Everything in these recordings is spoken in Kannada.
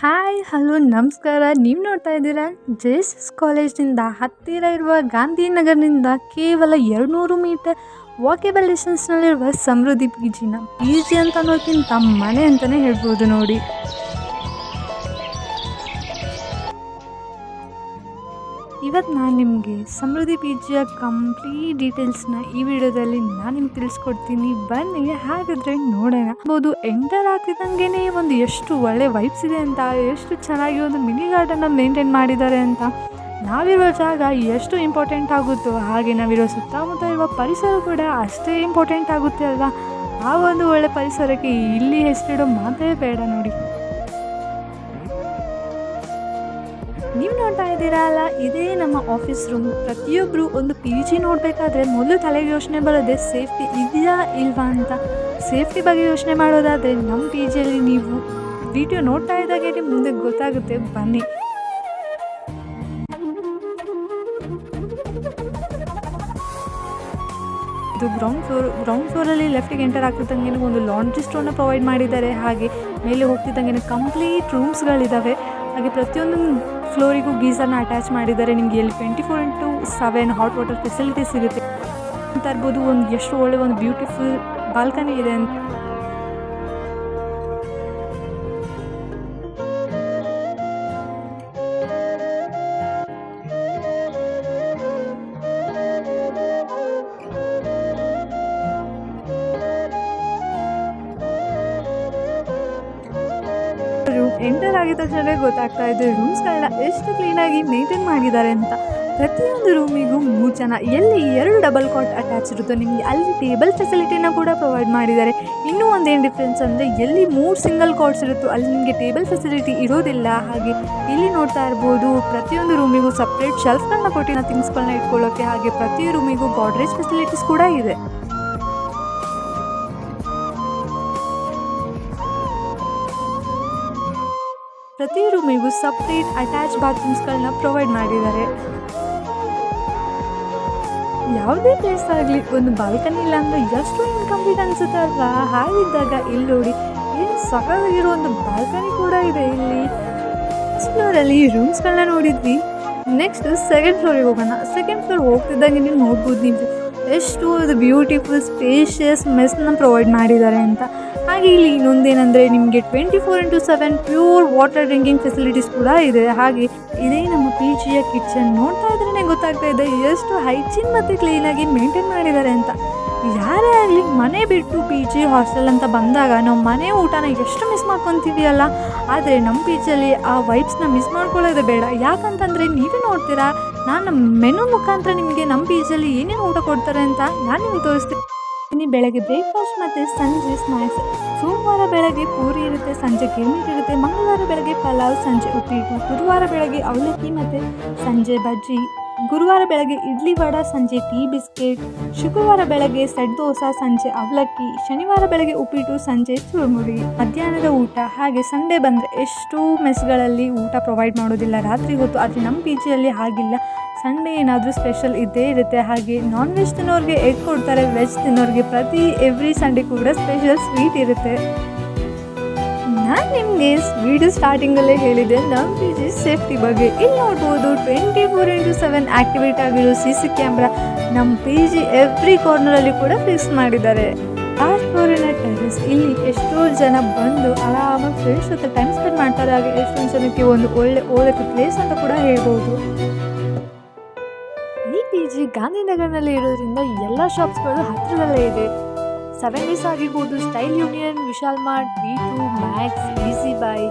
ಹಾಯ್ ಹಲೋ ನಮಸ್ಕಾರ. ನೀವು ನೋಡ್ತಾ ಇದ್ದೀರಾ ಜೆಎಸ್ಎಸ್ ಕಾಲೇಜಿನಿಂದ ಹತ್ತಿರ ಇರುವ ಗಾಂಧಿನಗರನಿಂದ ಕೇವಲ 200 ಮೀಟರ್ ವಾಕೇಬಲ್ ಡಿಸ್ಟೆನ್ಸ್ನಲ್ಲಿರುವ ಸಮೃದ್ಧಿ ಪಿ ಜಿ ಅಂತ ಅನ್ನೋದಕ್ಕಿಂತ ಮನೆ ಅಂತಲೇ ಹೇಳ್ಬೋದು ನೋಡಿ. ಇವತ್ತು ನಾನು ನಿಮಗೆ ಸಮೃದ್ಧಿ ಪಿ ಜಿಯ ಕಂಪ್ಲೀಟ್ ಡೀಟೇಲ್ಸ್ನ ಈ ವಿಡಿಯೋದಲ್ಲಿ ನಾನು ನಿಮ್ಗೆ ತಿಳಿಸ್ಕೊಡ್ತೀನಿ. ಬನ್ನಿ ಹಾಗಾದರೆ ನೋಡೋಣ. ಬೋದು ಎಂಟರ್ ಆಗ್ತಿದ್ದಂಗೆ ಒಂದು ಎಷ್ಟು ಒಳ್ಳೆ ವೈಬ್ಸ್ ಇದೆ ಅಂತ, ಎಷ್ಟು ಚೆನ್ನಾಗಿ ಒಂದು ಮಿನಿ ಗಾರ್ಡನ್ನ ಮೇಂಟೈನ್ ಮಾಡಿದ್ದಾರೆ ಅಂತ. ನಾವಿರೋ ಜಾಗ ಎಷ್ಟು ಇಂಪಾರ್ಟೆಂಟ್ ಆಗುತ್ತೋ ಹಾಗೆ ನಾವಿರೋ ಸುತ್ತಮುತ್ತ ಇರುವ ಪರಿಸರ ಕೂಡ ಅಷ್ಟೇ ಇಂಪಾರ್ಟೆಂಟ್ ಆಗುತ್ತೆ ಅಲ್ವಾ. ಆ ಒಂದು ಒಳ್ಳೆ ಪರಿಸರಕ್ಕೆ ಇಲ್ಲಿ ಹೆಸರಿಡೋ ಮಾತೇ ಬೇಡ ನೋಡಿ. ನೀವು ನೋಡ್ತಾ ಇದ್ದೀರಲ್ಲ, ಇದೇ ನಮ್ಮ ಆಫೀಸ್ ರೂಮ್. ಪ್ರತಿಯೊಬ್ಬರು ಒಂದು ಪಿ ಜಿ ನೋಡಬೇಕಾದ್ರೆ ಮೊದಲು ತಲೆಗೆ ಯೋಚನೆ ಬರೋದೇ ಸೇಫ್ಟಿ ಇದೆಯಾ ಇಲ್ವಾ ಅಂತ. ಸೇಫ್ಟಿ ಬಗ್ಗೆ ಯೋಚನೆ ಮಾಡೋದಾದರೆ ನಮ್ಮ ಪಿ ಜಿಯಲ್ಲಿ ನೀವು ವಿಡಿಯೋ ನೋಡ್ತಾ ಇದ್ದಾಗೆ ಮುಂದೆ ಗೊತ್ತಾಗುತ್ತೆ. ಬನ್ನಿ. ಇದು ಗ್ರೌಂಡ್ ಫ್ಲೋರಲ್ಲಿ ಲೆಫ್ಟಿಗೆ ಎಂಟರ್ ಆಗ್ತಿದ್ದಂಗೆ ಒಂದು ಲಾಂಡ್ರಿ ಸ್ಟೋರ್ನ ಪ್ರೊವೈಡ್ ಮಾಡಿದ್ದಾರೆ. ಹಾಗೆ ಮೇಲೆ ಹೋಗ್ತಿದ್ದಂಗೆ ಕಂಪ್ಲೀಟ್ ರೂಮ್ಸ್ಗಳಿದ್ದಾವೆ. ಹಾಗೆ ಪ್ರತಿಯೊಂದು ಫ್ಲೋರಿಗೂ ಗೀಸರ್ನ ಅಟ್ಯಾಚ್ ಮಾಡಿದ್ದಾರೆ. ನಿಮಗೆ ಇಲ್ಲಿ 24/7 ಹಾಟ್ ವಾಟರ್ ಫೆಸಿಲಿಟಿ ಸಿಗುತ್ತೆ ಅಂತ ಇರ್ಬೋದು. ಒಂದು ಎಷ್ಟು ಒಳ್ಳೆ ಒಂದು ಬ್ಯೂಟಿಫುಲ್ ಬಾಲ್ಕನಿ ಇದೆ ಅಂತ. ಎಂಟರ್ ಆಗಿದ ತಕ್ಷಣ ಗೊತ್ತಾಗ್ತಾ ಇದೆ ರೂಮ್ಸ್ಗಳನ್ನ ಎಷ್ಟು ಕ್ಲೀನಾಗಿ ಮೇಂಟೈನ್ ಮಾಡಿದ್ದಾರೆ ಅಂತ. ಪ್ರತಿಯೊಂದು ರೂಮಿಗೂ 3 ಜನ, ಎಲ್ಲಿ 2 ಡಬಲ್ ಕಾಟ್ ಅಟ್ಯಾಚ್ ಇರುತ್ತೋ ನಿಮಗೆ ಅಲ್ಲಿ ಟೇಬಲ್ ಫೆಸಿಲಿಟಿನ ಕೂಡ ಪ್ರೊವೈಡ್ ಮಾಡಿದ್ದಾರೆ. ಇನ್ನೂ ಒಂದೇನು ಡಿಫ್ರೆನ್ಸ್ ಅಂದರೆ ಎಲ್ಲಿ 3 ಸಿಂಗಲ್ ಕಾಟ್ಸ್ ಇರುತ್ತೋ ಅಲ್ಲಿ ನಿಮಗೆ ಟೇಬಲ್ ಫೆಸಿಲಿಟಿ ಇರೋದಿಲ್ಲ. ಹಾಗೆ ಇಲ್ಲಿ ನೋಡ್ತಾ ಇರ್ಬೋದು ಪ್ರತಿಯೊಂದು ರೂಮಿಗೂ ಸಪ್ರೇಟ್ ಶೆಲ್ಫ್ಗಳನ್ನ ಕೊಟ್ಟಿನ ಥಿಂಗ್ಸ್ಗಳನ್ನ ಇಟ್ಕೊಳ್ಳೋಕ್ಕೆ. ಹಾಗೆ ಪ್ರತಿ ರೂಮಿಗೂ ಗಾಡ್ರೇಜ್ ಫೆಸಿಲಿಟೀಸ್ ಕೂಡ ಇದೆ. ಪ್ರತಿ ರೂಮಿಗೂ ಸಪ್ರೇಟ್ ಅಟ್ಯಾಚ್ ಬಾತ್ರೂಮ್ಸ್ಗಳನ್ನ ಪ್ರೊವೈಡ್ ಮಾಡಿದ್ದಾರೆ. ಯಾವುದೇ ಪ್ಲೇಸ್ ಆಗಲಿ ಒಂದು ಬಾಲ್ಕನಿ ಇಲ್ಲ ಅಂದರೆ ಎಷ್ಟು ಇನ್ಕಂಪ್ಲೀಟ್ ಅನಿಸುತ್ತೆ ಅಲ್ವಾ. ಹಾಗಿದ್ದಾಗ ಇಲ್ಲಿ ನೋಡಿ ಏನು ಸಖತ್ತಾಗಿರೋ ಒಂದು ಬಾಲ್ಕನಿ ಕೂಡ ಇದೆ. ಇಲ್ಲಿ ಫ್ಲೋರಲ್ಲಿ ರೂಮ್ಸ್ಗಳನ್ನ ನೋಡಿದ್ವಿ. ನೆಕ್ಸ್ಟ್ ಸೆಕೆಂಡ್ ಫ್ಲೋರಿಗೆ ಹೋಗೋಣ. ಸೆಕೆಂಡ್ ಫ್ಲೋರ್ ಹೋಗ್ತಿದ್ದಂಗೆ ನೀವು ನೋಡ್ಬೋದು ನೀವು ಎಷ್ಟು ಅದು ಬ್ಯೂಟಿಫುಲ್ ಸ್ಪೇಷಿಯಸ್ ಮೆಸ್ನ ಪ್ರೊವೈಡ್ ಮಾಡಿದ್ದಾರೆ ಅಂತ. ಹಾಗೆ ಇಲ್ಲಿ ಇನ್ನೊಂದೇನೆಂದರೆ ನಿಮಗೆ 24/7 ಪ್ಯೂರ್ ವಾಟರ್ ಡ್ರಿಂಕಿಂಗ್ ಫೆಸಿಲಿಟೀಸ್ ಕೂಡ ಇದೆ. ಹಾಗೆ ಇದೇ ನಮ್ಮ ಪಿ ಜಿಯ ಕಿಚನ್. ನೋಡ್ತಾ ಇದ್ರೇ ಗೊತ್ತಾಗ್ತಾ ಇದೆ ಎಷ್ಟು ಹೈಜೀನ್ ಮತ್ತು ಕ್ಲೀನಾಗಿ ಮೇಂಟೈನ್ ಮಾಡಿದ್ದಾರೆ ಅಂತ. ಯಾರೇ ಆಗಲಿ ಮನೆ ಬಿಟ್ಟು ಪಿ ಜಿ ಹಾಸ್ಟೆಲ್ ಅಂತ ಬಂದಾಗ ನಾವು ಮನೆ ಊಟನ ಎಷ್ಟು ಮಿಸ್ ಮಾಡ್ಕೊತೀವಿ ಅಲ್ಲ. ಆದರೆ ನಮ್ಮ ಪಿ ಜಿಯಲ್ಲಿ ಆ ವೈಬ್ಸ್ನ ಮಿಸ್ ಮಾಡ್ಕೊಳ್ಳೋದೇ ಬೇಡ. ಯಾಕಂತಂದರೆ ನೀವೇ ನೋಡ್ತೀರಾ, ನಾನು ಮೆನು ಮುಖಾಂತರ ನಿಮಗೆ ನಮ್ಮ ಪಿ ಜಿಯಲ್ಲಿ ಏನೇನು ಊಟ ಕೊಡ್ತಾರೆ ಅಂತ ನಾನು ನಿಮಗೆ ತೋರಿಸ್ತೀನಿ. ಬೆಳಗ್ಗೆ ಬ್ರೇಕ್ಫಾಸ್ಟ್ ಮತ್ತು ಸಂಜೆ ಸ್ನ್ಯಾಕ್ಸ್. ಸೋಮವಾರ ಬೆಳಗ್ಗೆ ಪೂರಿ ಇರುತ್ತೆ, ಸಂಜೆ ಗಿರ್ಮಿಟ್ ಇರುತ್ತೆ. ಮಂಗಳವಾರ ಬೆಳಗ್ಗೆ ಪಲಾವ್, ಸಂಜೆ ಉಪ್ಪಿಟ್ಟು. ಬುಧವಾರ ಬೆಳಗ್ಗೆ ಅವಲಕ್ಕಿ ಮತ್ತು ಸಂಜೆ ಬಜ್ಜಿ. ಗುರುವಾರ ಬೆಳಗ್ಗೆ ಇಡ್ಲಿ ವಡ, ಸಂಜೆ ಟೀ ಬಿಸ್ಕೆಟ್. ಶುಕ್ರವಾರ ಬೆಳಗ್ಗೆ ಸೆಟ್ ದೋಸೆ, ಸಂಜೆ ಅವಲಕ್ಕಿ. ಶನಿವಾರ ಬೆಳಗ್ಗೆ ಉಪ್ಪಿಟ್ಟು, ಸಂಜೆ ಚುರುಮುರಿ. ಮಧ್ಯಾಹ್ನದ ಊಟ. ಹಾಗೆ ಸಂಡೇ ಬಂದರೆ ಎಷ್ಟು ಮೆಸ್ಗಳಲ್ಲಿ ಊಟ ಪ್ರೊವೈಡ್ ಮಾಡೋದಿಲ್ಲ ರಾತ್ರಿ ಹೊತ್ತು. ಆದರೆ ನಮ್ಮ ಪಿ ಜಿಯಲ್ಲಿ ಹಾಗಿಲ್ಲ. ಸಂಡೇ ಏನಾದರೂ ಸ್ಪೆಷಲ್ ಇದ್ದೇ ಇರುತ್ತೆ. ಹಾಗೆ ನಾನ್ ವೆಜ್ ತಿನ್ನೋರಿಗೆ ಎಗ್ ಕೊಡ್ತಾರೆ, ವೆಜ್ ತಿನ್ನೋರಿಗೆ ಎವ್ರಿ ಸಂಡೇ ಕೂಡ ಸ್ಪೆಷಲ್ ಸ್ವೀಟ್ ಇರುತ್ತೆ. ನಾನು ನಿಮಗೆ ವಿಡಿಯೋ ಸ್ಟಾರ್ಟಿಂಗಲ್ಲೇ ಹೇಳಿದೆ ನಮ್ಮ ಪಿ ಜಿ ಸೇಫ್ಟಿ ಬಗ್ಗೆ. ಇಲ್ಲಿ ನೋಡ್ಬೋದು 24/7 ಆ್ಯಕ್ಟಿವೇಟ್ ಆಗಿರೋ CC ಕ್ಯಾಮ್ರಾ ನಮ್ಮ ಪಿ ಜಿ ಎವ್ರಿ ಕಾರ್ನರಲ್ಲಿ ಕೂಡ ಫಿಕ್ಸ್ ಮಾಡಿದ್ದಾರೆ. ಲಾಸ್ಟ್ ಫ್ಲೋರಿನ ಟೆರೆಸ್. ಇಲ್ಲಿ ಎಷ್ಟೋ ಜನ ಬಂದು ಆರಾಮಾಗಿ ಫ್ರೆಂಡ್ಸ್ ಜೊತೆ ಟೈಮ್ ಸ್ಪೆಂಡ್ ಮಾಡ್ತಾರೆ. ಹಾಗೆ ಎಷ್ಟೊಂದು ಜನಕ್ಕೆ ಒಂದು ಒಳ್ಳೆ ಓದಕ್ಕೆ ಪ್ಲೇಸ್ ಅಂತ ಕೂಡ ಹೇಳ್ಬೋದು. ಈ ಪಿ ಜಿ ಗಾಂಧಿನಗರ್ನಲ್ಲಿ ಇರೋದ್ರಿಂದ ಎಲ್ಲ ಶಾಪ್ಸ್ಗಳು ಹತ್ತಿರದಲ್ಲೇ ಇದೆ. 7 ಡೇಸ್ ಆಗಿರ್ಬೋದು, style union, Vishal mart, V2, Max, easy by.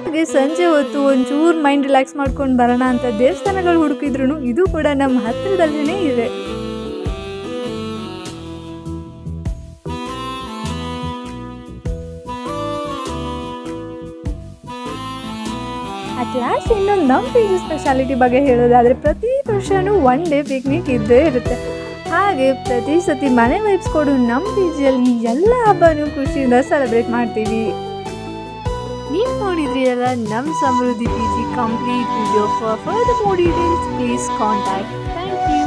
ಹಾಗೆ ಸಂಜೆ ಹೊತ್ತು ಒಂಚೂರು ಮೈಂಡ್ ರಿಲ್ಯಾಕ್ಸ್ ಮಾಡ್ಕೊಂಡು ಬರೋಣ ಅಂತ ದೇವಸ್ಥಾನಗಳು ಹುಡುಕಿದ್ರು ಇದು ಕೂಡ ನಮ್ಮ ಹತ್ತಿರದಲ್ಲೇ ಇದೆ. ಅಟ್ ಲಾಸ್ಟ್ ಇನ್ನೊಂದು ನಮ್ಮ ಪಿ ಜಿ ಸ್ಪೆಷಾಲಿಟಿ ಬಗ್ಗೆ ಹೇಳೋದಾದರೆ ಪ್ರತಿ ವರ್ಷವೂ 1 ಡೇ ಪಿಕ್ನಿಕ್ ಇದ್ದೇ ಇರುತ್ತೆ. ಹಾಗೆ ಪ್ರತಿ ಸತಿ ಮನೆ ವೈಬ್ಸ್ ಕೊಡು ನಮ್ಮ ಪಿ ಜಿಯಲ್ಲಿ ಎಲ್ಲ ಹಬ್ಬನೂ ಖುಷಿಯಿಂದ ಸೆಲೆಬ್ರೇಟ್ ಮಾಡ್ತೀವಿ. ನೀವು ನೋಡಿದ್ರಿ ಅಲ್ಲ ನಮ್ಮ Samruddhi P G complete video. For further more details please contact. Thank you.